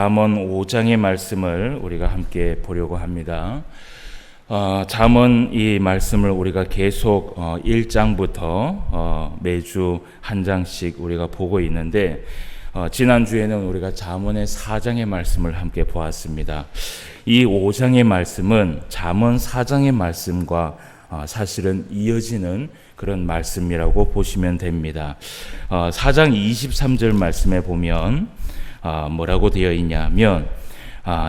잠언 5장의 말씀을 우리가 함께 보려고 합니다. 잠언 이 말씀을 우리가 계속 1장부터 매주 한 장씩 우리가 보고 있는데 지난주에는 우리가 잠언의 4장의 말씀을 함께 보았습니다. 이 5장의 말씀은 잠언 4장의 말씀과 사실은 이어지는 그런 말씀이라고 보시면 됩니다. 4장 23절 말씀에 보면 뭐라고 되어 있냐면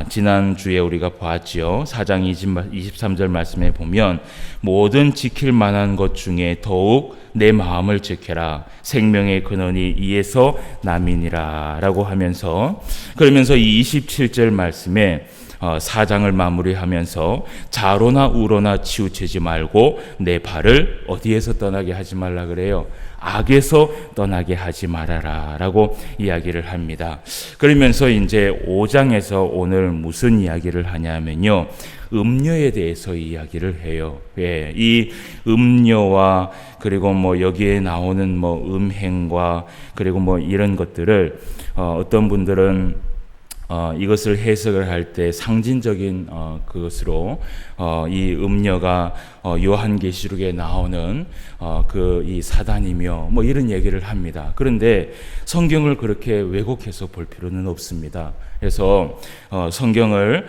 지난주에 우리가 보았죠. 4장 23절 말씀에 보면 모든 지킬 만한 것 중에 더욱 내 마음을 지켜라. 생명의 근원이 이에서 남이니라 라고 하면서, 그러면서 27절 말씀에 4장을 마무리하면서 좌로나 우로나 치우치지 말고 내 발을 어디에서 떠나게 하지 말라 그래요. 악에서 떠나게 하지 말아라 라고 이야기를 합니다. 그러면서 이제 5장에서 오늘 무슨 이야기를 하냐면요, 음녀에 대해서 이야기를 해요. 예, 이 음녀와 그리고 여기에 나오는 음행과 그리고 이런 것들을 어떤 분들은 이것을 해석을 할 때 상징적인 그것으로 이 음녀가 요한계시록에 나오는 이 사단이며 이런 얘기를 합니다. 그런데 성경을 그렇게 왜곡해서 볼 필요는 없습니다. 그래서 성경을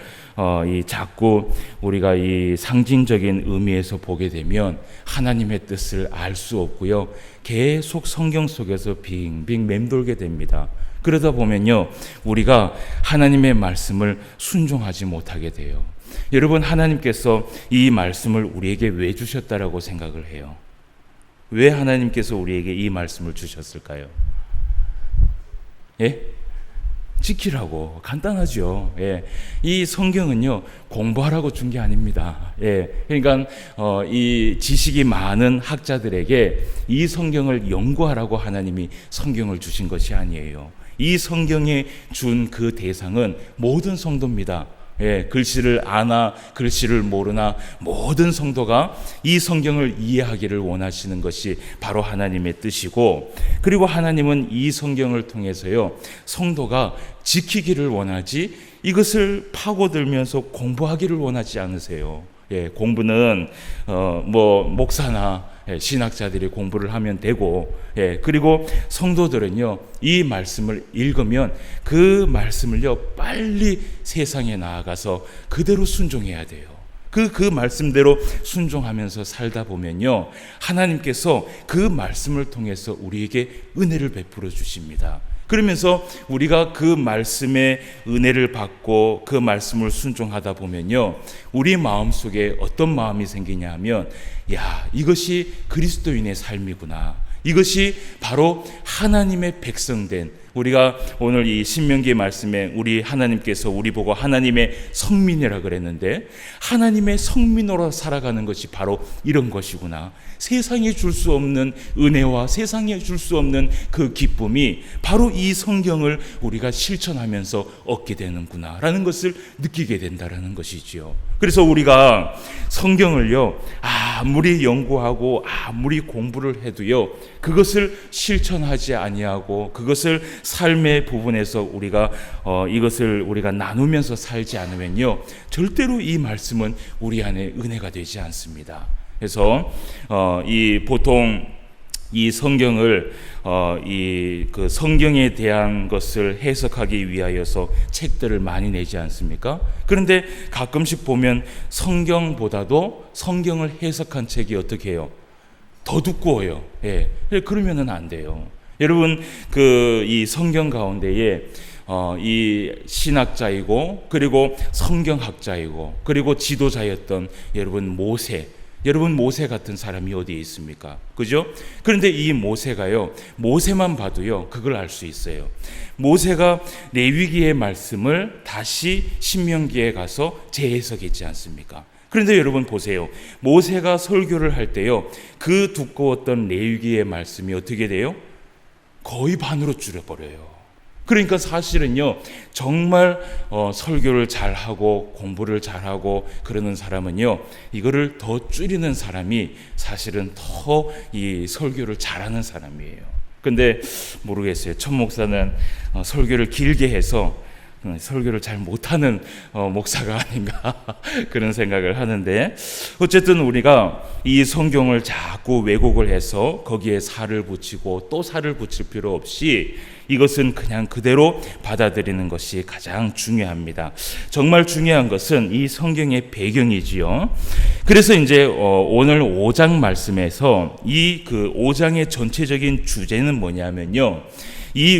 자꾸 우리가 이 상징적인 의미에서 보게 되면 하나님의 뜻을 알 수 없고요, 계속 성경 속에서 빙빙 맴돌게 됩니다. 그러다 보면요, 우리가 하나님의 말씀을 순종하지 못하게 돼요. 여러분, 하나님께서 이 말씀을 우리에게 왜 주셨다라고 생각을 해요? 왜 하나님께서 우리에게 이 말씀을 주셨을까요? 예? 지키라고. 간단하죠. 예. 이 성경은요, 공부하라고 준 게 아닙니다. 예. 그러니까 이 지식이 많은 학자들에게 이 성경을 연구하라고 하나님이 성경을 주신 것이 아니에요. 이 성경에 준 그 대상은 모든 성도입니다. 예, 글씨를 아나 글씨를 모르나 모든 성도가 이 성경을 이해하기를 원하시는 것이 바로 하나님의 뜻이고, 그리고 하나님은 이 성경을 통해서요, 성도가 지키기를 원하지 이것을 파고들면서 공부하기를 원하지 않으세요. 예, 공부는 목사나 신학자들이 공부를 하면 되고, 그리고 성도들은요, 이 말씀을 읽으면 그 말씀을요, 빨리 세상에 나아가서 그대로 순종해야 돼요. 그 말씀대로 순종하면서 살다 보면요, 하나님께서 그 말씀을 통해서 우리에게 은혜를 베풀어 주십니다. 그러면서 우리가 그 말씀의 은혜를 받고 그 말씀을 순종하다 보면요, 우리 마음속에 어떤 마음이 생기냐 하면, 야, 이것이 그리스도인의 삶이구나. 이것이 바로 하나님의 백성된, 우리가 오늘 이 신명기 말씀에 우리 하나님께서 우리 보고 하나님의 성민이라 그랬는데, 하나님의 성민으로 살아가는 것이 바로 이런 것이구나. 세상에 줄 수 없는 은혜와 세상에 줄 수 없는 그 기쁨이 바로 이 성경을 우리가 실천하면서 얻게 되는구나 라는 것을 느끼게 된다라는 것이지요. 그래서 우리가 성경을요, 아무리 연구하고 아무리 공부를 해도요, 그것을 실천하지 아니하고 그것을 삶의 부분에서 우리가 이것을 우리가 나누면서 살지 않으면요, 절대로 이 말씀은 우리 안에 은혜가 되지 않습니다. 그래서 보통 이 성경을 그 성경에 대한 것을 해석하기 위하여서 책들을 많이 내지 않습니까? 그런데 가끔씩 보면 성경보다도 성경을 해석한 책이 어떻게 해요? 더 두꺼워요. 예. 그러면은 안 돼요. 여러분, 이 성경 가운데에 이 신학자이고 그리고 성경학자이고 그리고 지도자였던 여러분 모세 같은 사람이 어디에 있습니까? 그죠? 그런데 이 모세만 봐도요, 그걸 알 수 있어요. 모세가 레위기의 말씀을 다시 신명기에 가서 재해석했지 않습니까? 그런데 여러분 보세요. 모세가 설교를 할 때요, 그 두꺼웠던 레위기의 말씀이 어떻게 돼요? 거의 반으로 줄여버려요. 그러니까 사실은요, 정말 설교를 잘하고 공부를 잘하고 그러는 사람은요, 이거를 더 줄이는 사람이 사실은 더 이 설교를 잘하는 사람이에요. 근데 모르겠어요. 천 목사는 설교를 길게 해서 설교를 잘 못하는 목사가 아닌가 그런 생각을 하는데, 어쨌든 우리가 이 성경을 자꾸 왜곡을 해서 거기에 살을 붙이고 또 살을 붙일 필요 없이 이것은 그냥 그대로 받아들이는 것이 가장 중요합니다. 정말 중요한 것은 이 성경의 배경이지요. 그래서 이제 오늘 5장 말씀에서 이 그 5장의 전체적인 주제는 뭐냐면요, 이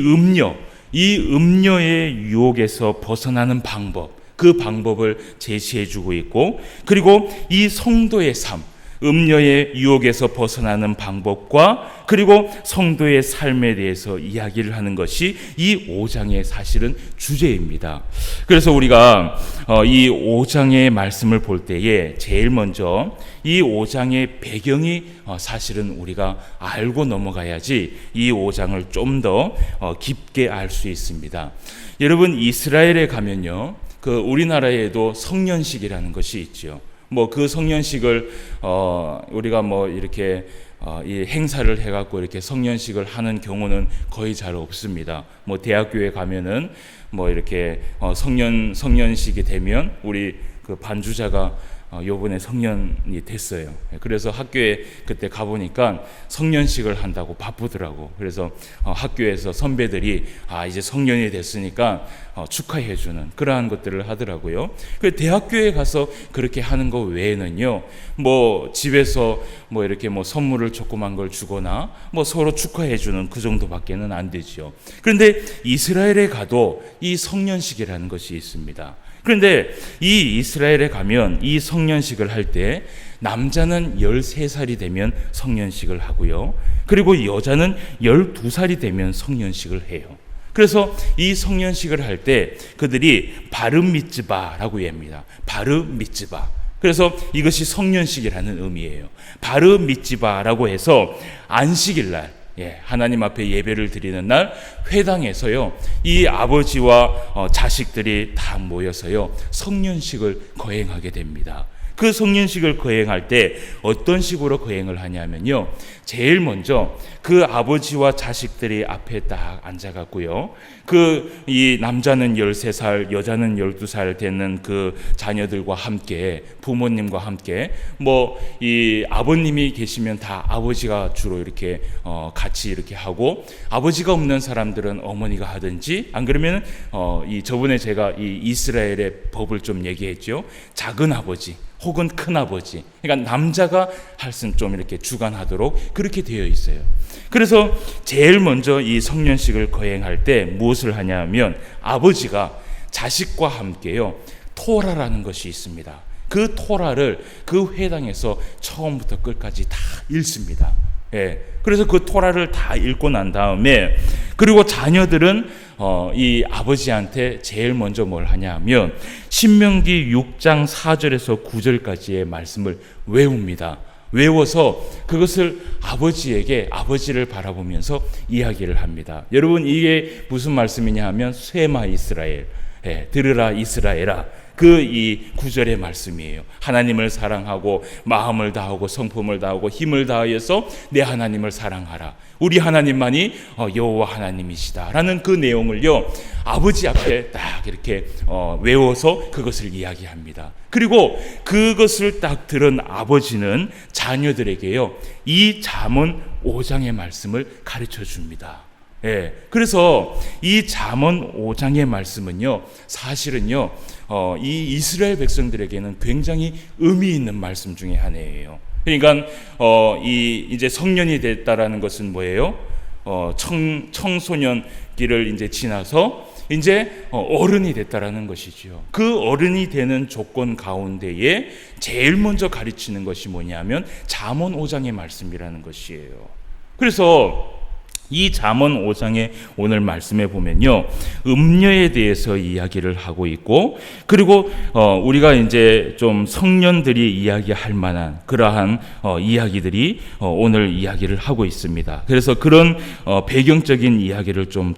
음료의 유혹에서 벗어나는 방법, 그 방법을 제시해 주고 있고, 그리고 이 성도의 삶, 음료의 유혹에서 벗어나는 방법과 그리고 성도의 삶에 대해서 이야기를 하는 것이 이 5장의 사실은 주제입니다. 그래서 우리가 이 5장의 말씀을 볼 때에 제일 먼저 이 5장의 배경이 사실은 우리가 알고 넘어가야지 이 5장을 좀 더 깊게 알 수 있습니다. 여러분, 이스라엘에 가면요, 그 우리나라에도 성년식이라는 것이 있죠. 뭐 그 성년식을 우리가 뭐 이렇게 이 행사를 해갖고 이렇게 성년식을 하는 경우는 거의 잘 없습니다. 뭐 대학교에 가면은 뭐 이렇게 성년식이 되면 우리 그 반주자가 요번에 성년이 됐어요. 그래서 학교에 그때 가보니까 성년식을 한다고 바쁘더라고. 그래서 학교에서 선배들이 이제 성년이 됐으니까 축하해주는 그러한 것들을 하더라고요. 그 대학교에 가서 그렇게 하는 거 외에는요, 뭐 집에서 뭐 이렇게 뭐 선물을 조그만 걸 주거나 뭐 서로 축하해주는 그 정도밖에는 안 되죠. 그런데 이스라엘에 가도 이 성년식이라는 것이 있습니다. 그런데 이 이스라엘에 가면 이 성년식을 할 때 남자는 13살이 되면 성년식을 하고요, 그리고 여자는 12살이 되면 성년식을 해요. 그래서 이 성년식을 할 때 그들이 바르미츠바라고 합니다. 바르미츠바. 그래서 이것이 성년식이라는 의미예요. 바르미츠바라고 해서 안식일 날, 하나님 앞에 예배를 드리는 날 회당에서요, 이 아버지와 자식들이 다 모여서요 성년식을 거행하게 됩니다. 그 성년식을 거행할 때 어떤 식으로 거행을 하냐면요, 제일 먼저 그 아버지와 자식들이 앞에 딱 앉아갖고요, 이 남자는 13살, 여자는 12살 되는 그 자녀들과 함께, 부모님과 함께, 뭐 이 아버님이 계시면 다 아버지가 주로 이렇게 같이 이렇게 하고, 아버지가 없는 사람들은 어머니가 하든지, 안 그러면 저번에 제가 이 이스라엘의 법을 좀 얘기했죠. 작은 아버지 혹은 큰 아버지, 그러니까 남자가 할순 좀 이렇게 주관하도록 그렇게 되어 있어요. 그래서 제일 먼저 이 성년식을 거행할 때 무엇을 하냐면, 아버지가 자식과 함께요 토라라는 것이 있습니다. 그 토라를 그 회당에서 처음부터 끝까지 다 읽습니다. 그래서 그 토라를 다 읽고 난 다음에, 그리고 자녀들은 이 아버지한테 제일 먼저 뭘 하냐면 신명기 6장 4절에서 9절까지의 말씀을 외웁니다. 외워서 그것을 아버지를 바라보면서 이야기를 합니다. 여러분, 이게 무슨 말씀이냐 하면 쇠마 이스라엘, 들으라 이스라엘아, 이 구절의 말씀이에요. 하나님을 사랑하고 마음을 다하고 성품을 다하고 힘을 다하여서 내 하나님을 사랑하라. 우리 하나님만이 여호와 하나님이시다라는 그 내용을요 아버지 앞에 딱 이렇게 외워서 그것을 이야기합니다. 그리고 그것을 딱 들은 아버지는 자녀들에게요 이 잠언 5장의 말씀을 가르쳐 줍니다. 그래서 이 잠언 5장의 말씀은요 사실은요 이 이스라엘 백성들에게는 굉장히 의미 있는 말씀 중에 하나예요. 그러니까 이제 성년이 됐다라는 것은 뭐예요? 청소년기를 이제 지나서 이제 어른이 됐다라는 것이지요. 그 어른이 되는 조건 가운데에 제일 먼저 가르치는 것이 뭐냐면 잠언 5장의 말씀이라는 것이에요. 그래서 이 잠언 5장의 오늘 말씀에 보면요 음녀에 대해서 이야기를 하고 있고, 그리고 우리가 이제 좀 성년들이 이야기할 만한 그러한 이야기들이 오늘 이야기를 하고 있습니다. 그래서 그런 배경적인 이야기를 좀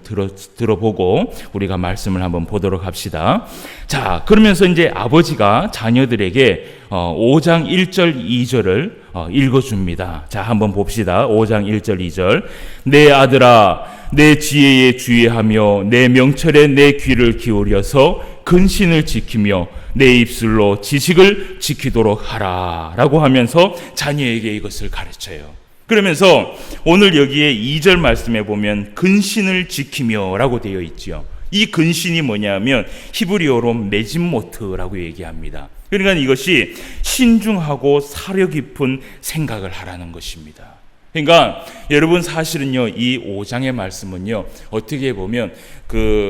들어보고 우리가 말씀을 한번 보도록 합시다. 자, 그러면서 이제 아버지가 자녀들에게 5장 1절 2절을 읽어줍니다. 자, 한번 봅시다. 5장 1절 2절. 내 아들아, 내 지혜에 주의하며 내 명철에 내 귀를 기울여서 근신을 지키며 내 입술로 지식을 지키도록 하라 라고 하면서 자녀에게 이것을 가르쳐요. 그러면서 오늘 여기에 2절 말씀에 보면 근신을 지키며 라고 되어 있지요. 이 근신이 뭐냐면 히브리어로 메짐모트라고 얘기합니다. 그러니까 이것이 신중하고 사려 깊은 생각을 하라는 것입니다. 그러니까 여러분 사실은요, 이 5장의 말씀은요, 어떻게 보면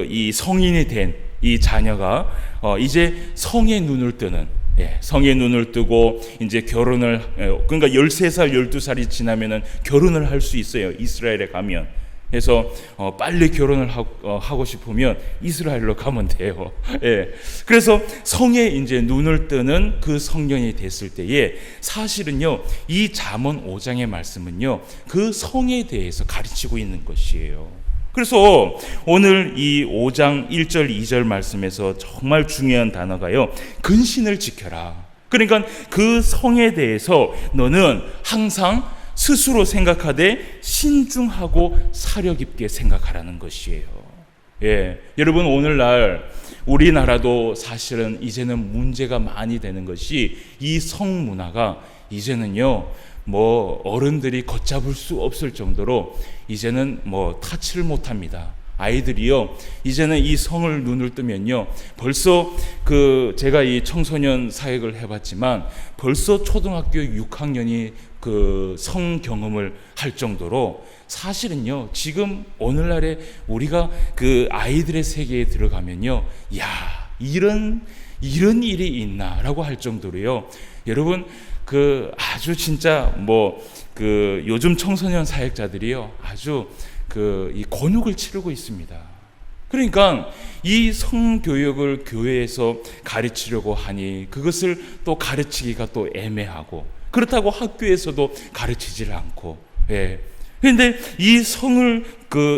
이 성인이 된 이 자녀가 이제 성의 눈을 뜨는, 성의 눈을 뜨고 이제 결혼을, 그러니까 13살 12살이 지나면은 결혼을 할 수 있어요. 이스라엘에 가면. 그래서 빨리 결혼을 하고 싶으면 이스라엘로 가면 돼요. 그래서 성에 이제 눈을 뜨는 그 성년이 됐을 때에 사실은요, 이 잠언 5장의 말씀은요, 그 성에 대해서 가르치고 있는 것이에요. 그래서 오늘 이 5장 1절 2절 말씀에서 정말 중요한 단어가요, 근신을 지켜라. 그러니까 그 성에 대해서 너는 항상 스스로 생각하되 신중하고 사려 깊게 생각하라는 것이에요. 여러분 오늘날 우리나라도 사실은 이제는 문제가 많이 되는 것이 이 성문화가 이제는요, 어른들이 걷잡을 수 없을 정도로 이제는 타치를 못합니다. 아이들이요, 이제는 이 성을 눈을 뜨면요, 벌써 제가 이 청소년 사역을 해봤지만 벌써 초등학교 6학년이 성 경험을 할 정도로 사실은요, 지금 오늘날에 우리가 아이들의 세계에 들어가면요, 이런 일이 있나라고 할 정도로요, 여러분 아주 진짜 요즘 청소년 사역자들이요, 아주 이 곤욕을 치르고 있습니다. 그러니까 이 성교육을 교회에서 가르치려고 하니 그것을 또 가르치기가 또 애매하고, 그렇다고 학교에서도 가르치질 않고, 그런데 이 성을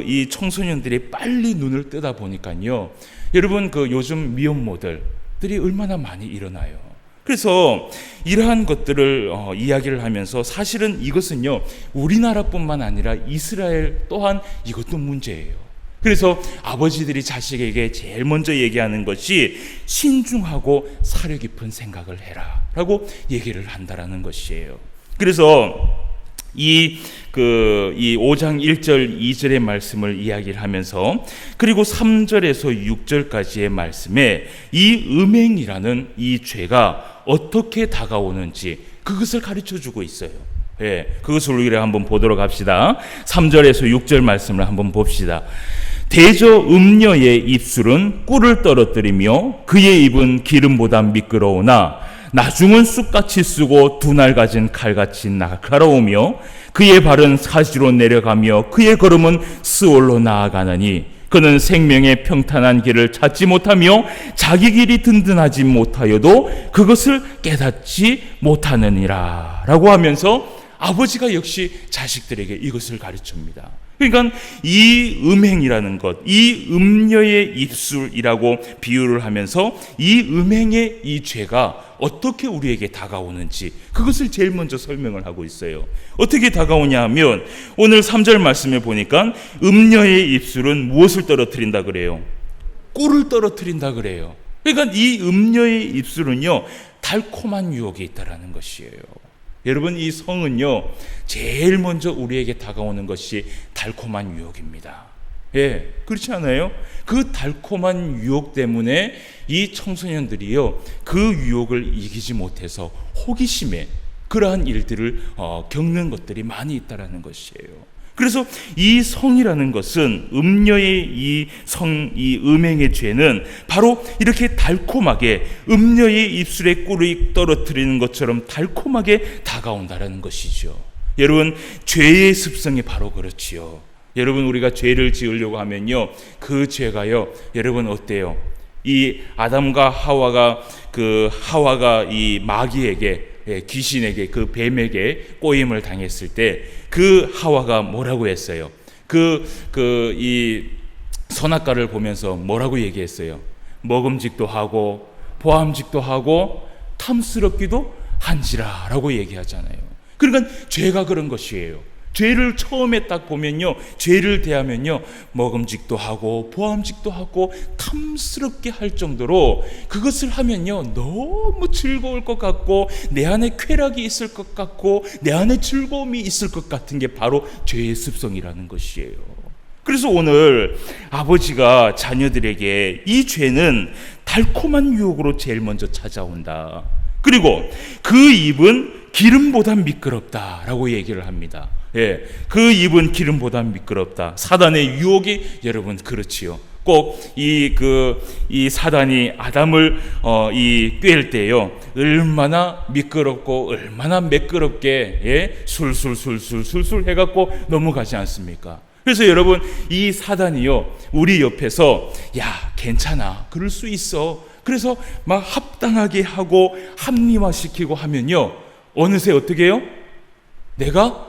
이 청소년들이 빨리 눈을 뜨다 보니까요, 여러분 요즘 미혼모들들이 얼마나 많이 일어나요. 그래서 이러한 것들을 이야기를 하면서 사실은 이것은요, 우리나라뿐만 아니라 이스라엘 또한 이것도 문제예요. 그래서 아버지들이 자식에게 제일 먼저 얘기하는 것이 신중하고 사려 깊은 생각을 해라 라고 얘기를 한다라는 것이에요. 그래서 이 5장 1절 2절의 말씀을 이야기를 하면서, 그리고 3절에서 6절까지의 말씀에 이 음행이라는 이 죄가 어떻게 다가오는지 그것을 가르쳐주고 있어요. 그것을 우리가 한번 보도록 합시다. 3절에서 6절 말씀을 한번 봅시다. 대저 음녀의 입술은 꿀을 떨어뜨리며 그의 입은 기름보다 미끄러우나 나중은 쑥같이 쓰고 두 날 가진 칼같이 날카로우며 그의 발은 사지로 내려가며 그의 걸음은 스올로 나아가느니 그는 생명의 평탄한 길을 찾지 못하며 자기 길이 든든하지 못하여도 그것을 깨닫지 못하느니라 라고 하면서 아버지가 역시 자식들에게 이것을 가르칩니다. 그러니까 이 음행이라는 것, 이 음녀의 입술이라고 비유를 하면서 이 음행의 이 죄가 어떻게 우리에게 다가오는지 그것을 제일 먼저 설명을 하고 있어요. 어떻게 다가오냐 하면 오늘 3절 말씀에 보니까 음녀의 입술은 무엇을 떨어뜨린다 그래요? 꿀을 떨어뜨린다 그래요. 그러니까 이 음녀의 입술은요, 달콤한 유혹이 있다라는 것이에요. 여러분 이 성은요, 제일 먼저 우리에게 다가오는 것이 달콤한 유혹입니다. 그렇지 않아요? 그 달콤한 유혹 때문에 이 청소년들이요, 그 유혹을 이기지 못해서 호기심에 그러한 일들을 겪는 것들이 많이 있다라는 것이에요. 그래서 이 성이라는 것은 음녀의 이 음행의 죄는 바로 이렇게 달콤하게 음녀의 입술에 꿀이 떨어뜨리는 것처럼 달콤하게 다가온다라는 것이죠. 여러분 죄의 습성이 바로 그렇지요. 여러분 우리가 죄를 지으려고 하면요, 그 죄가요, 여러분 어때요? 이 아담과 하와가 이 마귀에게, 귀신에게, 그 뱀에게 꼬임을 당했을 때 그 하와가 뭐라고 했어요? 이 선악과를 보면서 뭐라고 얘기했어요? 먹음직도 하고 보암직도 하고 탐스럽기도 한지라 라고 얘기하잖아요. 그러니까 죄가 그런 것이에요. 죄를 처음에 딱 보면요, 죄를 대하면요, 먹음직도 하고 보암직도 하고 탐스럽게 할 정도로 그것을 하면요 너무 즐거울 것 같고 내 안에 쾌락이 있을 것 같고 내 안에 즐거움이 있을 것 같은 게 바로 죄의 습성이라는 것이에요. 그래서 오늘 아버지가 자녀들에게 이 죄는 달콤한 유혹으로 제일 먼저 찾아온다. 그리고 그 입은 기름보다 미끄럽다라고 얘기를 합니다. 예, 그 입은 기름보다 미끄럽다. 사단의 유혹이 여러분 그렇지요. 꼭 이 사단이 아담을 꿰일 때요 얼마나 미끄럽고 얼마나 매끄럽게 술술 해갖고 넘어가지 않습니까? 그래서 여러분 이 사단이요 우리 옆에서 야 괜찮아 그럴 수 있어 그래서 막 합당하게 하고 합리화시키고 하면요 어느새 어떻게 해요? 내가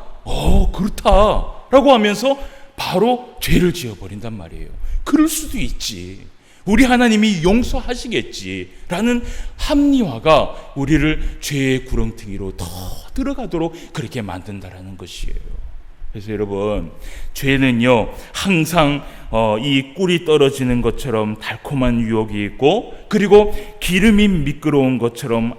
그렇다라고 하면서 바로 죄를 지어버린단 말이에요. 그럴 수도 있지. 우리 하나님이 용서하시겠지라는 합리화가 우리를 죄의 구렁텅이로 더 들어가도록 그렇게 만든다라는 것이에요. 그래서 여러분 죄는요 항상 이 꿀이 떨어지는 것처럼 달콤한 유혹이 있고 그리고 기름이 미끄러운 것처럼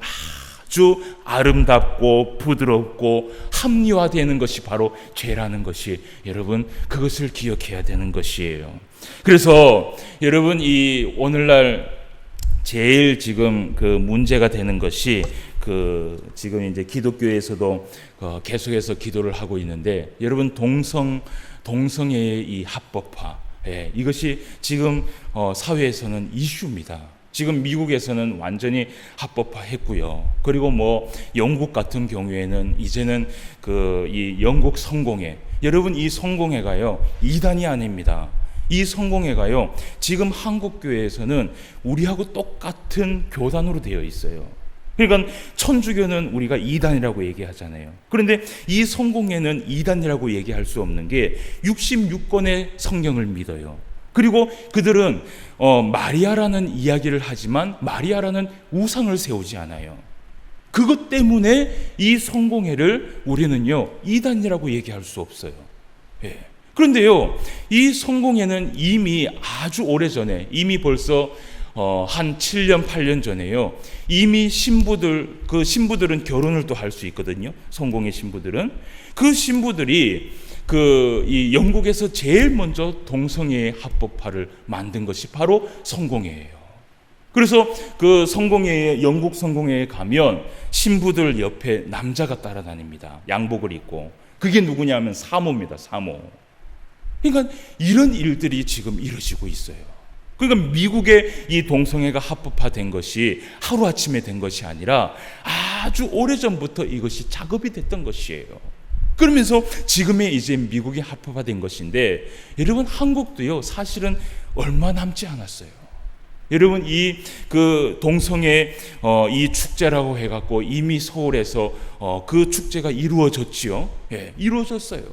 아주 아름답고 부드럽고 합리화되는 것이 바로 죄라는 것이 여러분 그것을 기억해야 되는 것이에요. 그래서 여러분 이 오늘날 제일 지금 그 문제가 되는 것이 지금 이제 기독교에서도 계속해서 기도를 하고 있는데 여러분 동성애의 이 합법화 이것이 지금 사회에서는 이슈입니다. 지금 미국에서는 완전히 합법화했고요. 그리고 뭐 영국 같은 경우에는 이제는 이 영국 성공회 여러분 이 성공회가요 이단이 아닙니다. 이 성공회가요 지금 한국 교회에서는 우리하고 똑같은 교단으로 되어 있어요. 그러니까 천주교는 우리가 이단이라고 얘기하잖아요. 그런데 이 성공회는 이단이라고 얘기할 수 없는 게 66권의 성경을 믿어요. 그리고 그들은 마리아라는 이야기를 하지만 마리아라는 우상을 세우지 않아요. 그것 때문에 이 성공회를 우리는요 이단이라고 얘기할 수 없어요. 예. 그런데요 이 성공회는 이미 아주 오래전에 이미 벌써 한 7년 8년 전에요 이미 신부들은 결혼을 또 할 수 있거든요. 성공회 신부들은 그 신부들이 이 영국에서 제일 먼저 동성애의 합법화를 만든 것이 바로 성공회예요. 그래서 그 성공회에 영국 성공회에 가면 신부들 옆에 남자가 따라다닙니다. 양복을 입고 그게 누구냐면 사모입니다. 사모. 그러니까 이런 일들이 지금 이루어지고 있어요. 그러니까 미국의 이 동성애가 합법화된 것이 하루아침에 된 것이 아니라 아주 오래전부터 이것이 작업이 됐던 것이에요. 그러면서 지금의 이제 미국이 합법화된 것인데 여러분 한국도요 사실은 얼마 남지 않았어요. 여러분 동성애 이 축제라고 해갖고 이미 서울에서 그 축제가 이루어졌지요. 예, 이루어졌어요.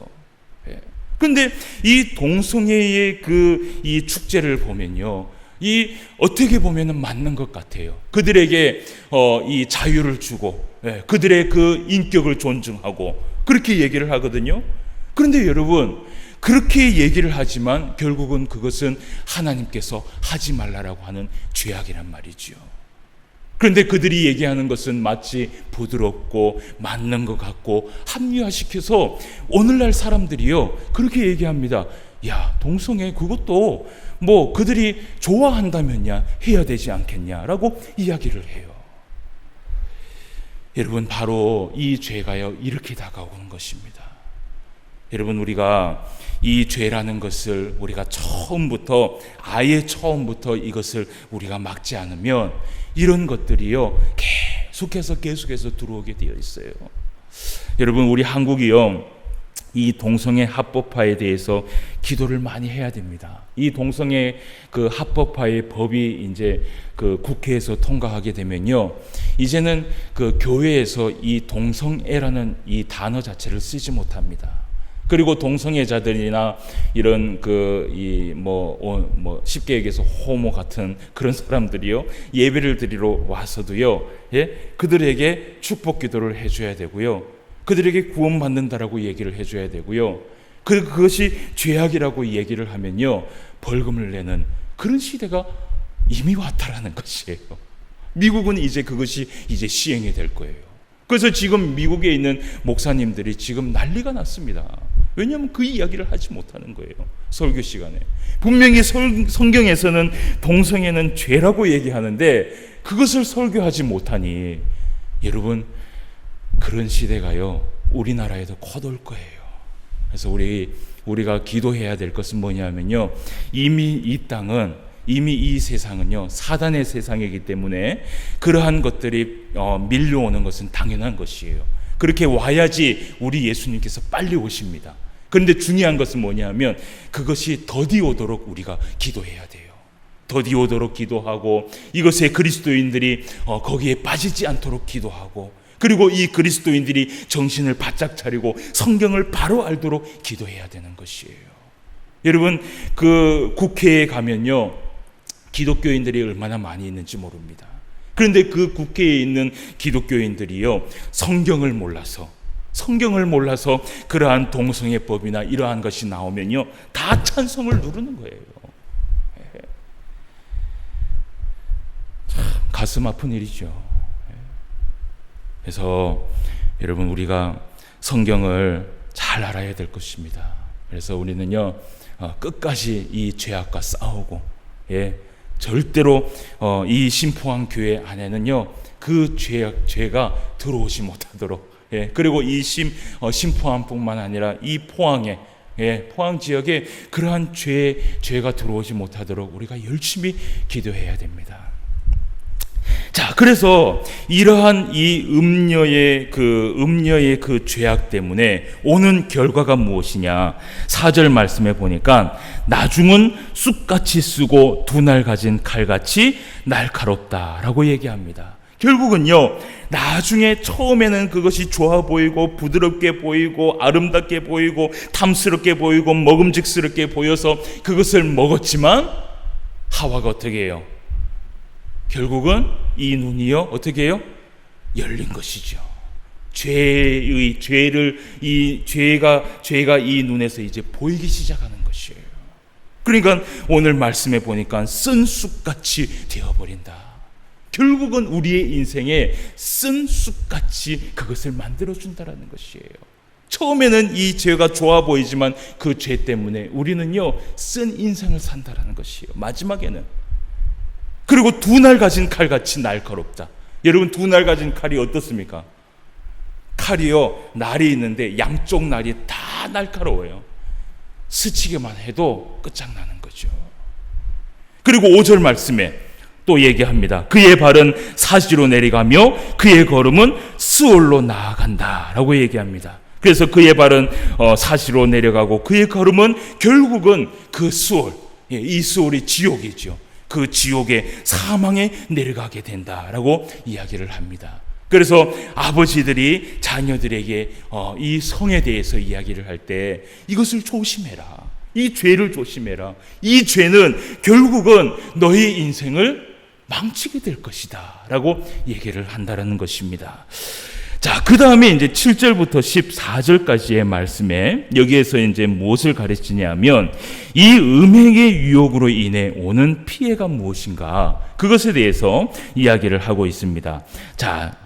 예. 근데 이 동성애의 이 축제를 보면요, 어떻게 보면은 맞는 것 같아요. 그들에게 이 자유를 주고, 예, 그들의 그 인격을 존중하고 그렇게 얘기를 하거든요. 그런데 여러분 그렇게 얘기를 하지만 결국은 그것은 하나님께서 하지 말라라고 하는 죄악이란 말이지요. 그런데 그들이 얘기하는 것은 마치 부드럽고 맞는 것 같고 합리화시켜서 오늘날 사람들이요 그렇게 얘기합니다. 야 동성애 그것도 뭐 그들이 좋아한다면야 해야 되지 않겠냐라고 이야기를 해요. 여러분 바로 이 죄가요 이렇게 다가오는 것입니다. 여러분 우리가 이 죄라는 것을 우리가 아예 처음부터 이것을 우리가 막지 않으면 이런 것들이요 계속해서 들어오게 되어 있어요. 여러분 우리 한국이요 이 동성애 합법화에 대해서 기도를 많이 해야 됩니다. 이 동성애 그 합법화의 법이 이제 그 국회에서 통과하게 되면요, 이제는 그 교회에서 이 동성애라는 이 단어 자체를 쓰지 못합니다. 그리고 동성애자들이나 이런 쉽게 얘기해서 호모 같은 그런 사람들이요 예배를 드리러 와서도요, 예, 그들에게 축복 기도를 해줘야 되고요. 그들에게 구원받는다라고 얘기를 해줘야 되고요. 그것이 죄악이라고 얘기를 하면요, 벌금을 내는 그런 시대가 이미 왔다라는 것이에요. 미국은 이제 그것이 이제 시행이 될 거예요. 그래서 지금 미국에 있는 목사님들이 지금 난리가 났습니다. 왜냐하면 그 이야기를 하지 못하는 거예요. 설교 시간에. 분명히 성경에서는 동성애는 죄라고 얘기하는데 그것을 설교하지 못하니, 여러분, 그런 시대가요, 우리나라에도 곧 올 거예요. 그래서 우리가 기도해야 될 것은 뭐냐면요, 이미 이 세상은요, 사단의 세상이기 때문에 그러한 것들이 밀려오는 것은 당연한 것이에요. 그렇게 와야지 우리 예수님께서 빨리 오십니다. 그런데 중요한 것은 뭐냐면 그것이 더디 오도록 우리가 기도해야 돼요. 더디 오도록 기도하고, 이것에 그리스도인들이 거기에 빠지지 않도록 기도하고, 그리고 이 그리스도인들이 정신을 바짝 차리고 성경을 바로 알도록 기도해야 되는 것이에요. 여러분, 그 국회에 가면요, 기독교인들이 얼마나 많이 있는지 모릅니다. 그런데 그 국회에 있는 기독교인들이요, 성경을 몰라서 그러한 동성애법이나 이러한 것이 나오면요, 다 찬성을 누르는 거예요. 참 가슴 아픈 일이죠. 그래서 여러분, 우리가 성경을 잘 알아야 될 것입니다. 그래서 우리는요, 끝까지 이 죄악과 싸우고, 절대로 이 신포항 교회 안에는요, 그 죄가 들어오지 못하도록, 그리고 이 신포항뿐만 아니라 이 포항에, 포항 지역에 그러한 죄가 들어오지 못하도록 우리가 열심히 기도해야 됩니다. 자, 그래서 이러한 이 음녀의 그 죄악 때문에 오는 결과가 무엇이냐? 4절 말씀에 보니까 나중은 쑥같이 쓰고 두 날 가진 칼같이 날카롭다라고 얘기합니다. 결국은요, 나중에 처음에는 그것이 좋아 보이고 부드럽게 보이고 아름답게 보이고 탐스럽게 보이고 먹음직스럽게 보여서 그것을 먹었지만 하와가 어떻게 해요? 결국은 이 눈이요, 어떻게 해요? 열린 것이죠. 죄가 이 눈에서 이제 보이기 시작하는 것이에요. 그러니까 오늘 말씀에 보니까 쓴 쑥같이 되어버린다. 결국은 우리의 인생에 쓴 쑥같이 그것을 만들어준다라는 것이에요. 처음에는 이 죄가 좋아 보이지만 그 죄 때문에 우리는요, 쓴 인생을 산다라는 것이에요. 마지막에는. 그리고 두 날 가진 칼같이 날카롭다. 여러분, 두 날 가진 칼이 어떻습니까? 칼이요, 날이 있는데 양쪽 날이 다 날카로워요. 스치기만 해도 끝장나는 거죠. 그리고 5절 말씀에 또 얘기합니다. 그의 발은 사지로 내려가며 그의 걸음은 스올로 나아간다 라고 얘기합니다. 그래서 그의 발은 사지로 내려가고 그의 걸음은 결국은 그 스올, 이 스올이 지옥이죠. 그 지옥의 사망에 내려가게 된다라고 이야기를 합니다. 그래서 아버지들이 자녀들에게 이 성에 대해서 이야기를 할 때 이것을 조심해라. 이 죄를 조심해라. 이 죄는 결국은 너의 인생을 망치게 될 것이다 라고 얘기를 한다는 것입니다. 자, 그 다음에 이제 7절부터 14절까지의 말씀에 여기에서 이제 무엇을 가르치냐면 이 음행의 유혹으로 인해 오는 피해가 무엇인가, 그것에 대해서 이야기를 하고 있습니다. 자,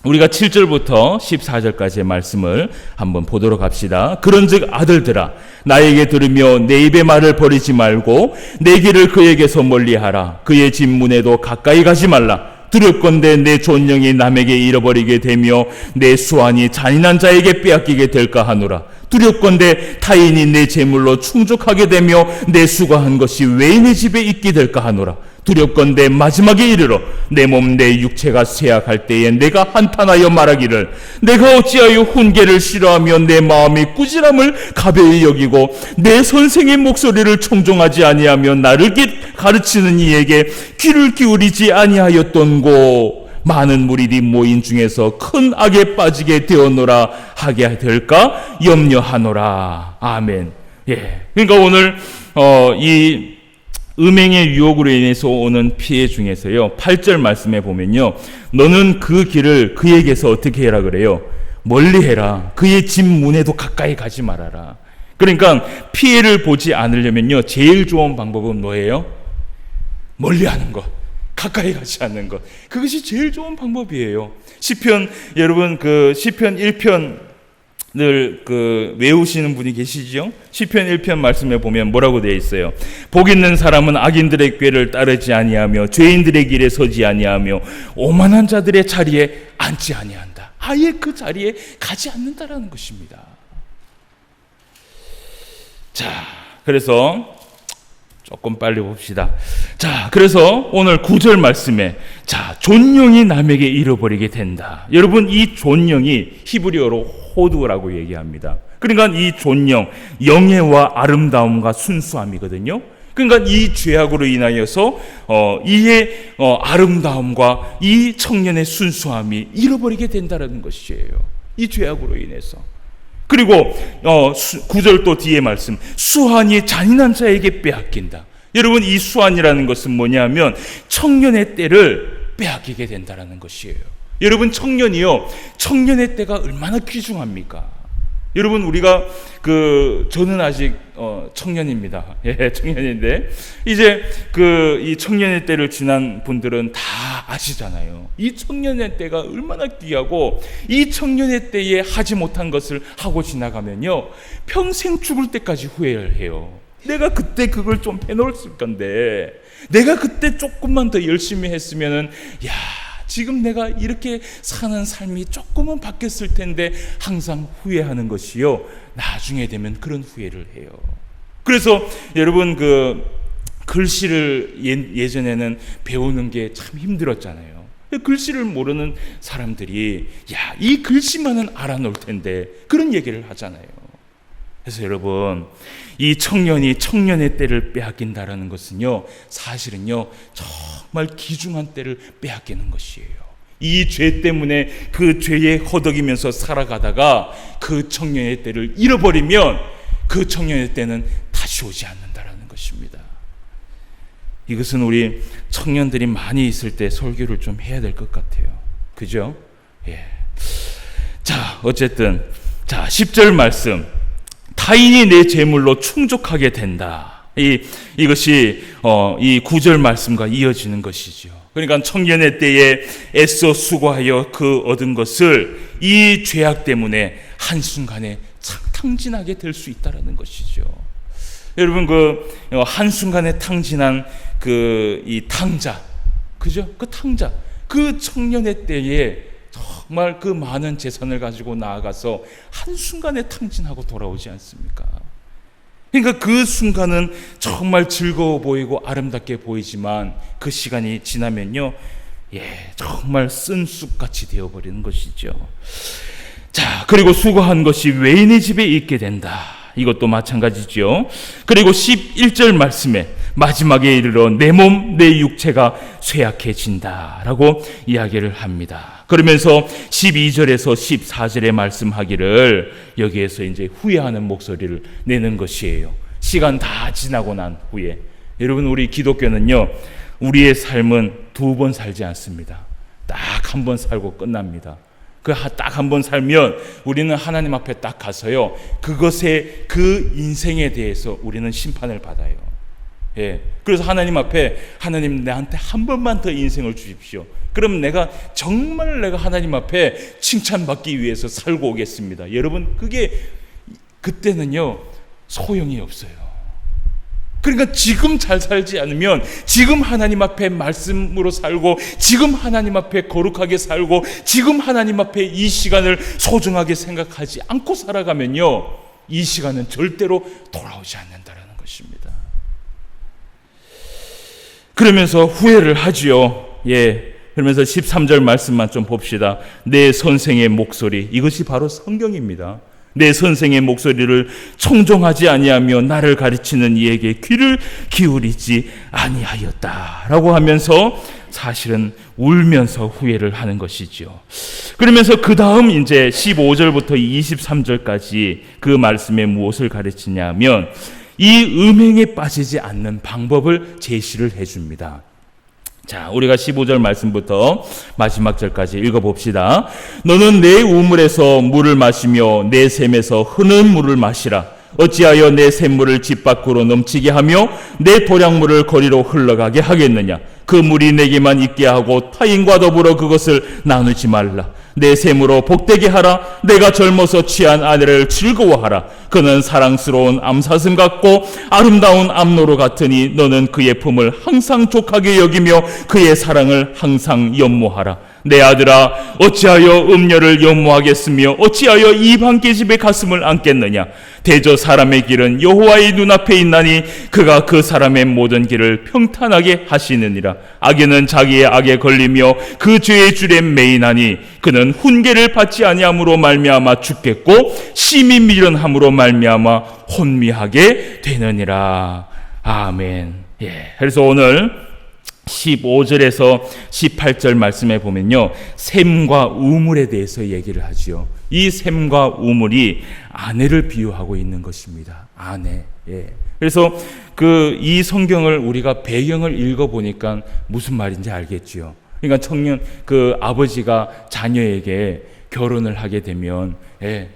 우리가 7절부터 14절까지의 말씀을 한번 보도록 합시다. 그런즉 아들들아, 나에게 들으며 내 입의 말을 버리지 말고 내 길을 그에게서 멀리하라. 그의 진문에도 가까이 가지 말라. 두렵건대 내 존영이 남에게 잃어버리게 되며 내 수완이 잔인한 자에게 빼앗기게 될까 하노라. 두렵건대 타인이 내 재물로 충족하게 되며 내 수고한 것이 외인의 집에 있게 될까 하노라. 두렵건대 마지막에 이르러 내 몸 내 육체가 쇠약할 때에 내가 한탄하여 말하기를 내가 어찌하여 훈계를 싫어하며 내 마음이 꾸지람을 가벼이 여기고 내 선생의 목소리를 청종하지 아니하며 나를 가르치는 이에게 귀를 기울이지 아니하였던고. 많은 무리들이 모인 중에서 큰 악에 빠지게 되었노라 하게 될까 염려하노라. 아멘. 그러니까 오늘 이 음행의 유혹으로 인해서 오는 피해 중에서요, 8절 말씀에 보면요, 너는 그 길을 그에게서 어떻게 해라 그래요? 멀리해라. 그의 집 문에도 가까이 가지 말아라. 그러니까 피해를 보지 않으려면요, 제일 좋은 방법은 뭐예요? 멀리하는 것, 가까이 가지 않는 것. 그것이 제일 좋은 방법이에요. 시편, 여러분 시편 1편을 외우시는 분이 계시죠? 시편 1편 말씀에 보면 뭐라고 되어 있어요? 복 있는 사람은 악인들의 꾀를 따르지 아니하며 죄인들의 길에 서지 아니하며 오만한 자들의 자리에 앉지 아니한다. 아예 그 자리에 가지 않는다라는 것입니다. 자, 그래서 조금 빨리 봅시다. 자, 그래서 오늘 9절 말씀에, 자, 존영이 남에게 잃어버리게 된다. 여러분, 이 존영이 히브리어로 호두라고 얘기합니다. 그러니까 이 존영, 영예와 아름다움과 순수함이거든요. 그러니까 이 죄악으로 인하여서 이의 아름다움과 이 청년의 순수함이 잃어버리게 된다는 것이에요. 이 죄악으로 인해서. 그리고 9절 또 뒤에 말씀, 수한이 잔인한 자에게 빼앗긴다. 여러분, 이 수한이라는 것은 뭐냐면 청년의 때를 빼앗기게 된다는 것이에요. 여러분, 청년의 때가 얼마나 귀중합니까? 여러분, 우리가 저는 아직 청년입니다. 예, 청년인데 이제 이 청년의 때를 지난 분들은 다 아시잖아요. 이 청년의 때가 얼마나 귀하고, 이 청년의 때에 하지 못한 것을 하고 지나가면요, 평생 죽을 때까지 후회를 해요. 내가 그때 그걸 좀 해놓았을 건데, 내가 그때 조금만 더 열심히 했으면은, 야, 지금 내가 이렇게 사는 삶이 조금은 바뀌었을 텐데, 항상 후회하는 것이요, 나중에 되면 그런 후회를 해요. 그래서 여러분, 글씨를 예전에는 배우는 게 참 힘들었잖아요. 글씨를 모르는 사람들이, 야, 이 글씨만은 알아놓을 텐데, 그런 얘기를 하잖아요. 그래서 여러분, 이 청년이 청년의 때를 빼앗긴다라는 것은요, 사실은요, 정말 귀중한 때를 빼앗기는 것이에요. 이 죄 때문에 그 죄에 허덕이면서 살아가다가 그 청년의 때를 잃어버리면 그 청년의 때는 다시 오지 않는다라는 것입니다. 이것은 우리 청년들이 많이 있을 때 설교를 좀 해야 될 것 같아요. 그죠? 예. 자, 어쨌든, 자, 10절 말씀. 타인이 내 재물로 충족하게 된다. 이것이 이 9절 말씀과 이어지는 것이죠. 그러니까 청년의 때에 애써 수고하여 얻은 것을 이 죄악 때문에 한순간에 탕진하게 될 수 있다는 것이죠. 여러분, 한순간에 탕진한 이 탕자, 그죠? 그 탕자, 그 청년의 때에 정말 그 많은 재산을 가지고 나아가서 한순간에 탕진하고 돌아오지 않습니까? 그러니까 그 순간은 정말 즐거워 보이고 아름답게 보이지만 그 시간이 지나면요, 정말 쓴 쑥같이 되어버리는 것이죠. 자, 그리고 수고한 것이 외인의 집에 있게 된다. 이것도 마찬가지죠. 그리고 11절 말씀에 마지막에 이르러 내 몸, 내 육체가 쇠약해진다라고 이야기를 합니다. 그러면서 12절에서 14절에 말씀하기를 여기에서 이제 후회하는 목소리를 내는 것이에요. 시간 다 지나고 난 후에. 여러분, 우리 기독교는요, 우리의 삶은 2번 살지 않습니다. 딱 한 번 살고 끝납니다. 딱 한 번 살면 우리는 하나님 앞에 딱 가서요, 그 인생에 대해서 우리는 심판을 받아요. 예. 그래서 하나님 앞에, 하나님, 나한테 한 번만 더 인생을 주십시오. 그럼 내가 하나님 앞에 칭찬받기 위해서 살고 오겠습니다. 여러분, 그때는요, 소용이 없어요. 그러니까 지금 잘 살지 않으면, 지금 하나님 앞에 말씀으로 살고, 지금 하나님 앞에 거룩하게 살고, 지금 하나님 앞에 이 시간을 소중하게 생각하지 않고 살아가면요, 이 시간은 절대로 돌아오지 않는다는 것입니다. 그러면서 후회를 하지요. 예. 그러면서 13절 말씀만 좀 봅시다. 내 선생의 목소리, 이것이 바로 성경입니다. 내 선생의 목소리를 청종하지 아니하며 나를 가르치는 이에게 귀를 기울이지 아니하였다라고 하면서 사실은 울면서 후회를 하는 것이죠. 그러면서 그 다음 이제 15절부터 23절까지 그 말씀에 무엇을 가르치냐면 이 음행에 빠지지 않는 방법을 제시를 해줍니다. 자, 우리가 15절 말씀부터 마지막 절까지 읽어봅시다. 너는 내 우물에서 물을 마시며 내 샘에서 흐는 물을 마시라. 어찌하여 내 샘물을 집 밖으로 넘치게 하며 내 도량물을 거리로 흘러가게 하겠느냐. 그 물이 내게만 있게 하고 타인과 더불어 그것을 나누지 말라. 내 샘으로 복되게 하라. 내가 젊어서 취한 아내를 즐거워하라. 그는 사랑스러운 암사슴 같고 아름다운 암노루 같으니 너는 그의 품을 항상 족하게 여기며 그의 사랑을 항상 연모하라. 내 아들아, 어찌하여 음녀를 연모하겠으며 어찌하여 이방 계집의 가슴을 안겠느냐. 대저 사람의 길은 여호와의 눈앞에 있나니 그가 그 사람의 모든 길을 평탄하게 하시느니라. 악인은 자기의 악에 걸리며 그 죄의 줄에 매인하니 그는 훈계를 받지 아니함으로 말미암아 죽겠고 심히 미련함으로 말미암아 혼미하게 되느니라. 아멘. 그래서 오늘 15절에서 18절 말씀에 보면요, 샘과 우물에 대해서 얘기를 하지요. 이 샘과 우물이 아내를 비유하고 있는 것입니다. 아내. 그래서 이 성경을 우리가 배경을 읽어 보니까 무슨 말인지 알겠지요. 그러니까 아버지가 자녀에게 결혼을 하게 되면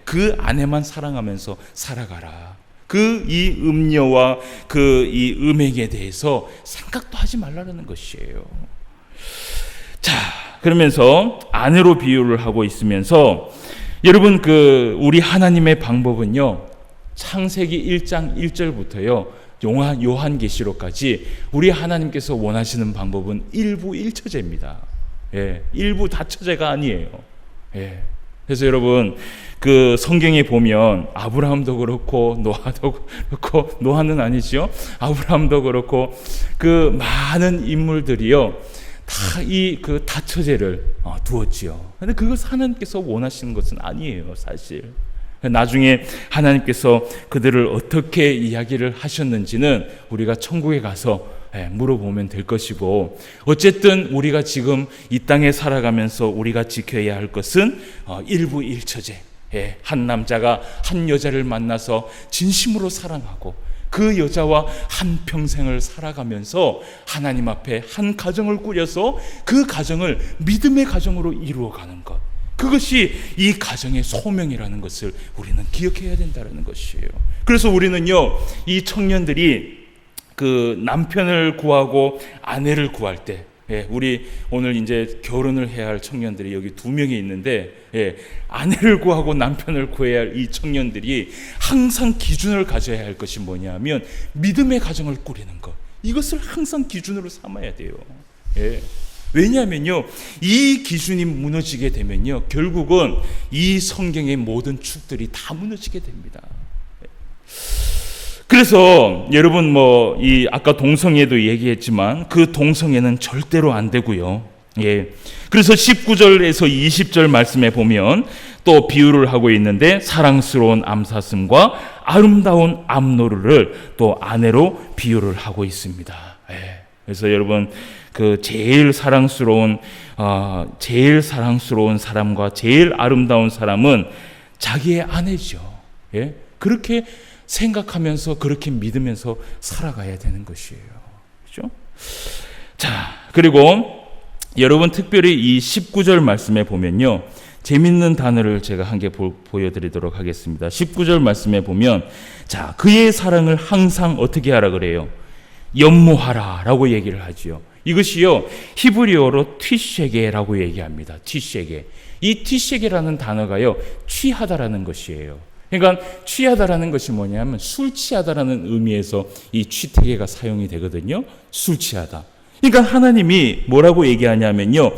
그 아내만 사랑하면서 살아가라. 이 음녀와 이 음행에 대해서 생각도 하지 말라는 것이에요. 자, 그러면서 아내로 비유를 하고 있으면서 여러분 우리 하나님의 방법은요, 창세기 1장 1절부터요 요한계시록까지 우리 하나님께서 원하시는 방법은 일부 일처제입니다. 일부 다처제가 아니에요. 그래서 여러분 성경에 보면 아브라함도 그렇고 노아도 그렇고, 노아는 아니죠. 아브라함도 그렇고 많은 인물들이요 다 다처제를 두었지요. 근데 그것을 하나님께서 원하시는 것은 아니에요, 사실. 나중에 하나님께서 그들을 어떻게 이야기를 하셨는지는 우리가 천국에 가서 물어보면 될 것이고, 어쨌든 우리가 지금 이 땅에 살아가면서 우리가 지켜야 할 것은 일부 일처제. 한 남자가 한 여자를 만나서 진심으로 사랑하고 그 여자와 한 평생을 살아가면서 하나님 앞에 한 가정을 꾸려서 그 가정을 믿음의 가정으로 이루어가는 것, 그것이 이 가정의 소명이라는 것을 우리는 기억해야 된다는 것이에요. 그래서 우리는요, 이 청년들이 남편을 구하고 아내를 구할 때, 우리 오늘 이제 결혼을 해야 할 청년들이 여기 2명이 있는데, 아내를 구하고 남편을 구해야 할 이 청년들이 항상 기준을 가져야 할 것이 뭐냐면 믿음의 가정을 꾸리는 것, 이것을 항상 기준으로 삼아야 돼요. 왜냐하면요, 이 기준이 무너지게 되면요, 결국은 이 성경의 모든 축들이 다 무너지게 됩니다. 그래서 여러분 아까 동성애도 얘기했지만 그 동성애는 절대로 안 되고요. 그래서 19절에서 20절 말씀에 보면 또 비유를 하고 있는데, 사랑스러운 암사슴과 아름다운 암노루를 또 아내로 비유를 하고 있습니다. 그래서 여러분 제일 사랑스러운 사람과 제일 아름다운 사람은 자기의 아내죠. 그렇게 생각하면서 그렇게 믿으면서 살아가야 되는 것이에요. 그렇죠? 자, 그리고 여러분 특별히 이 19절 말씀에 보면요, 재밌는 단어를 제가 한 개 보여드리도록 하겠습니다. 19절 말씀에 보면, 자, 그의 사랑을 항상 어떻게 하라 그래요? 연모하라 라고 얘기를 하지요. 이것이요, 히브리어로 티쉐게라고 얘기합니다. 티쉐게. 이 티쉐게라는 단어가요, 취하다라는 것이에요. 그러니까 취하다라는 것이 뭐냐면 술 취하다라는 의미에서 이 취태계가 사용이 되거든요. 술 취하다. 그러니까 하나님이 뭐라고 얘기하냐면요,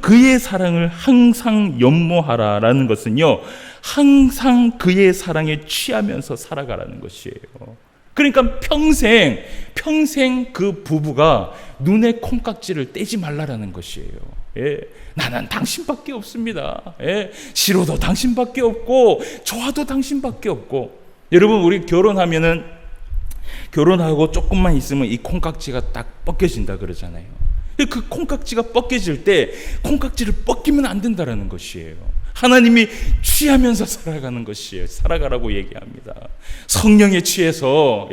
그의 사랑을 항상 연모하라라는 것은요, 항상 그의 사랑에 취하면서 살아가라는 것이에요. 그러니까 평생 그 부부가 눈에 콩깍지를 떼지 말라라는 것이에요. 나는 당신밖에 없습니다. 싫어도 당신밖에 없고 좋아도 당신밖에 없고. 여러분, 우리 결혼하고 조금만 있으면 이 콩깍지가 딱 벗겨진다 그러잖아요. 그 콩깍지가 벗겨질 때 콩깍지를 벗기면 안 된다라는 것이에요. 하나님이 취하면서 살아가는 것이에요. 살아가라고 얘기합니다. 성령에 취해서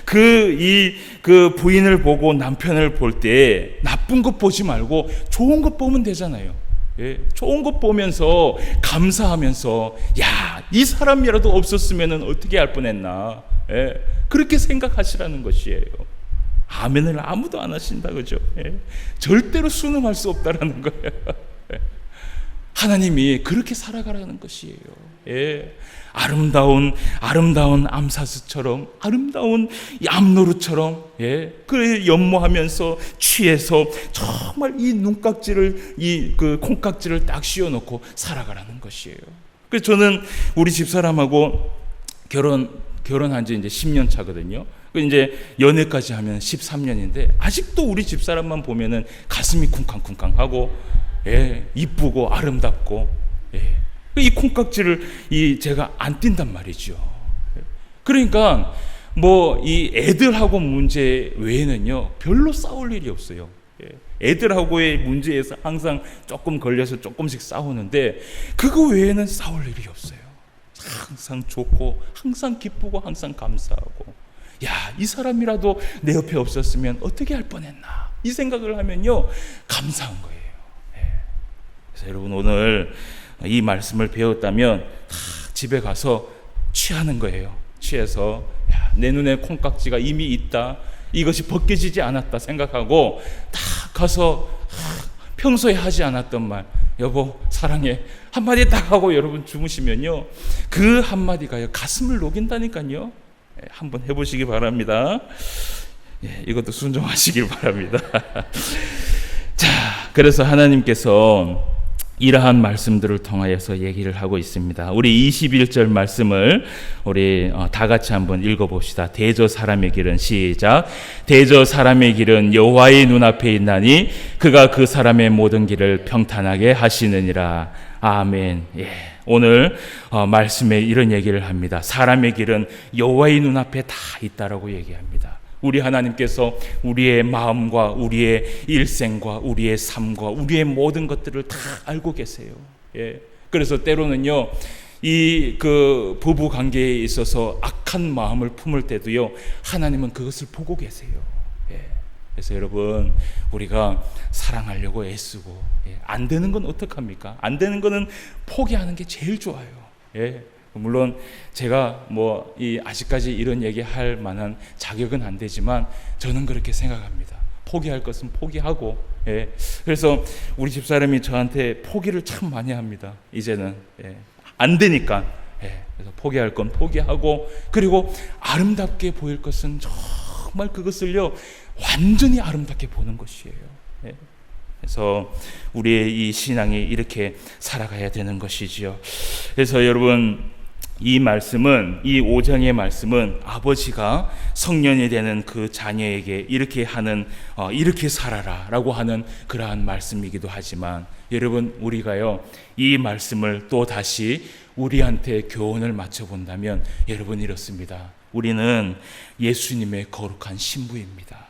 그 부인을 보고 남편을 볼 때 나쁜 것 보지 말고 좋은 것 보면 되잖아요. 좋은 것 보면서 감사하면서 이 사람이라도 없었으면 어떻게 할 뻔했나, 그렇게 생각하시라는 것이에요. 아멘을 아무도 안 하신다, 그죠? 절대로 순응할 수 없다라는 거예요. 하나님이 그렇게 살아가라는 것이에요. 아름다운 암사스처럼, 아름다운 암노루처럼, 그 연모하면서 취해서 정말 이 눈깍지를, 그 콩깍지를 딱 씌워놓고 살아가라는 것이에요. 그래서 저는 우리 집사람하고 결혼한 지 이제 10년 차거든요. 이제 연애까지 하면 13년인데 아직도 우리 집사람만 보면은 가슴이 쿵쾅쿵쾅하고, 이쁘고 아름답고, 이 콩깍지를 제가 안 띈단 말이죠. 그러니까 이 애들하고 문제 외에는요 별로 싸울 일이 없어요. 애들하고의 문제에서 항상 조금 걸려서 조금씩 싸우는데 그거 외에는 싸울 일이 없어요. 항상 좋고 항상 기쁘고 항상 감사하고, 이 사람이라도 내 옆에 없었으면 어떻게 할 뻔했나, 이 생각을 하면요 감사한 거예요. 그래서 여러분, 오늘 이 말씀을 배웠다면 집에 가서 취하는 거예요. 취해서 내 눈에 콩깍지가 이미 있다, 이것이 벗겨지지 않았다 생각하고 딱 가서 평소에 하지 않았던 말, 여보 사랑해 한마디 딱 하고 여러분 주무시면요 그 한마디가 가슴을 녹인다니까요. 한번 해보시기 바랍니다. 이것도 순종하시길 바랍니다. 자, 그래서 하나님께서 이러한 말씀들을 통하여서 얘기를 하고 있습니다. 우리 21절 말씀을 우리 다 같이 한번 읽어봅시다. 대저 사람의 길은, 시작. 대저 사람의 길은 여호와의 눈앞에 있나니 그가 그 사람의 모든 길을 평탄하게 하시느니라. 아멘. 오늘 말씀에 이런 얘기를 합니다. 사람의 길은 여호와의 눈앞에 다 있다라고 얘기합니다. 우리 하나님께서 우리의 마음과 우리의 일생과 우리의 삶과 우리의 모든 것들을 다 알고 계세요. 그래서 때로는요 그 부부 관계에 있어서 악한 마음을 품을 때도요 하나님은 그것을 보고 계세요. 그래서 여러분, 우리가 사랑하려고 애쓰고 안 되는 건 어떡합니까? 안 되는 거는 포기하는 게 제일 좋아요. 물론 제가 아직까지 이런 얘기 할 만한 자격은 안 되지만 저는 그렇게 생각합니다. 포기할 것은 포기하고, 그래서 우리 집사람이 저한테 포기를 참 많이 합니다. 이제는 안 되니까. 그래서 포기할 건 포기하고, 그리고 아름답게 보일 것은 정말 그것을요 완전히 아름답게 보는 것이에요. 그래서 우리의 이 신앙이 이렇게 살아가야 되는 것이지요. 그래서 여러분, 이 말씀은, 이 5장의 말씀은 아버지가 성년이 되는 그 자녀에게 이렇게 하는, 이렇게 살아라 라고 하는 그러한 말씀이기도 하지만, 여러분, 우리가요 이 말씀을 또 다시 우리한테 교훈을 맞춰본다면 여러분 이렇습니다. 우리는 예수님의 거룩한 신부입니다.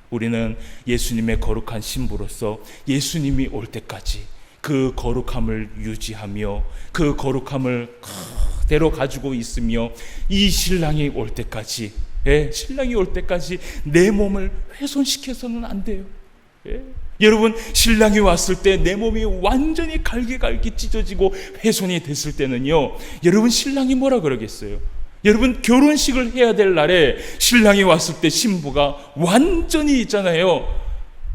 우리는 예수님의 거룩한 신부로서 예수님이 올 때까지 그 거룩함을 유지하며 그 거룩함을 그대로 가지고 있으며, 이 신랑이 올 때까지, 신랑이 올 때까지 내 몸을 훼손시켜서는 안 돼요. 여러분, 신랑이 왔을 때 내 몸이 완전히 갈기갈기 찢어지고 훼손이 됐을 때는요, 여러분, 신랑이 뭐라 그러겠어요? 여러분, 결혼식을 해야 될 날에 신랑이 왔을 때 신부가 완전히 있잖아요,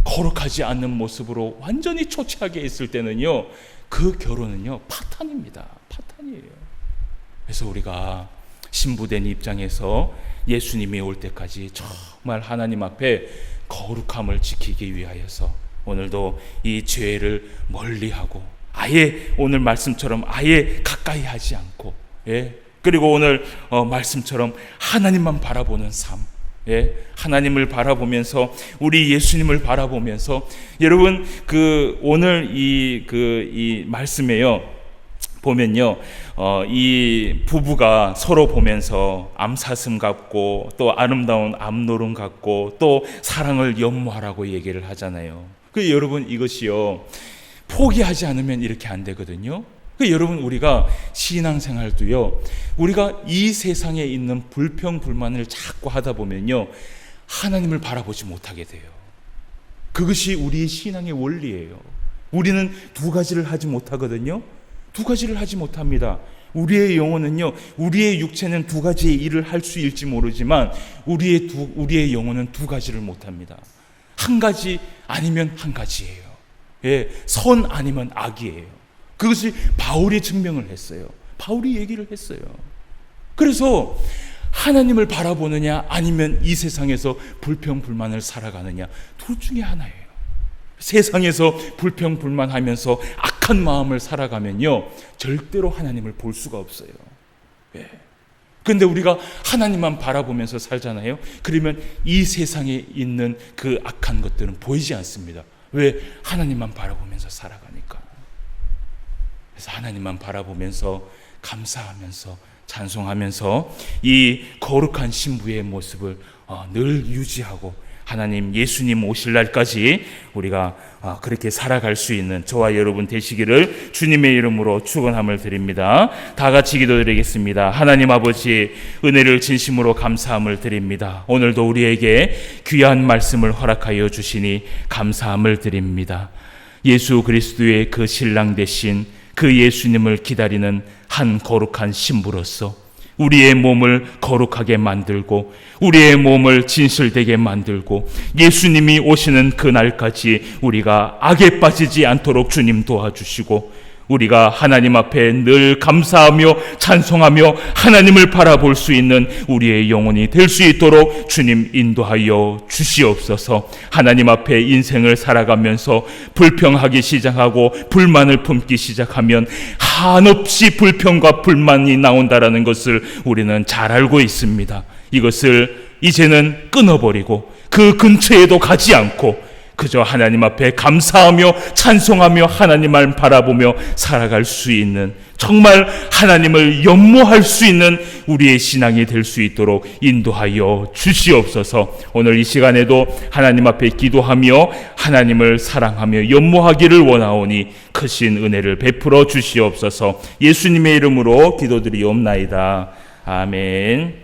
거룩하지 않는 모습으로 완전히 초췌하게 있을 때는요, 그 결혼은요 파탄입니다. 파탄이에요. 그래서 우리가 신부된 입장에서 예수님이 올 때까지 정말 하나님 앞에 거룩함을 지키기 위하여서 오늘도 이 죄를 멀리하고, 아예 오늘 말씀처럼 아예 가까이 하지 않고, 그리고 오늘 말씀처럼 하나님만 바라보는 삶, 하나님을 바라보면서, 우리 예수님을 바라보면서, 여러분, 오늘 이 말씀에요 보면요, 이 부부가 서로 보면서 암사슴 같고 또 아름다운 암노름 같고 또 사랑을 연모하라고 얘기를 하잖아요. 여러분, 이것이요 포기하지 않으면 이렇게 안 되거든요. 여러분, 우리가 신앙생활도요, 우리가 이 세상에 있는 불평불만을 자꾸 하다 보면요, 하나님을 바라보지 못하게 돼요. 그것이 우리의 신앙의 원리예요. 우리는 두 가지를 하지 못하거든요. 두 가지를 하지 못합니다. 우리의 영혼은요, 우리의 육체는 두 가지의 일을 할 수 있을지 모르지만 우리의 영혼은 두 가지를 못합니다. 한 가지 아니면 한 가지예요. 예, 선 아니면 악이에요. 그것이 바울이 증명을 했어요. 바울이 얘기를 했어요. 그래서 하나님을 바라보느냐 아니면 이 세상에서 불평불만을 살아가느냐, 둘 중에 하나예요. 세상에서 불평불만하면서 악한 마음을 살아가면요, 절대로 하나님을 볼 수가 없어요. 예. 그런데 우리가 하나님만 바라보면서 살잖아요. 그러면 이 세상에 있는 그 악한 것들은 보이지 않습니다. 왜? 하나님만 바라보면서 살아가니까. 그래서 하나님만 바라보면서 감사하면서 찬송하면서 이 거룩한 신부의 모습을 늘 유지하고 하나님 예수님 오실 날까지 우리가 그렇게 살아갈 수 있는 저와 여러분 되시기를 주님의 이름으로 축원함을 드립니다. 다 같이 기도드리겠습니다. 하나님 아버지, 은혜를 진심으로 감사함을 드립니다. 오늘도 우리에게 귀한 말씀을 허락하여 주시니 감사함을 드립니다. 예수 그리스도의 그 신랑 되신 그 예수님을 기다리는 한 거룩한 신부로서 우리의 몸을 거룩하게 만들고 우리의 몸을 진실되게 만들고 예수님이 오시는 그날까지 우리가 악에 빠지지 않도록 주님 도와주시고, 우리가 하나님 앞에 늘 감사하며 찬송하며 하나님을 바라볼 수 있는 우리의 영혼이 될 수 있도록 주님 인도하여 주시옵소서. 하나님 앞에 인생을 살아가면서 불평하기 시작하고 불만을 품기 시작하면 한없이 불평과 불만이 나온다라는 것을 우리는 잘 알고 있습니다. 이것을 이제는 끊어버리고 그 근처에도 가지 않고 그저 하나님 앞에 감사하며 찬송하며 하나님만 바라보며 살아갈 수 있는, 정말 하나님을 연모할 수 있는 우리의 신앙이 될 수 있도록 인도하여 주시옵소서. 오늘 이 시간에도 하나님 앞에 기도하며 하나님을 사랑하며 연모하기를 원하오니 크신 은혜를 베풀어 주시옵소서. 예수님의 이름으로 기도드리옵나이다. 아멘.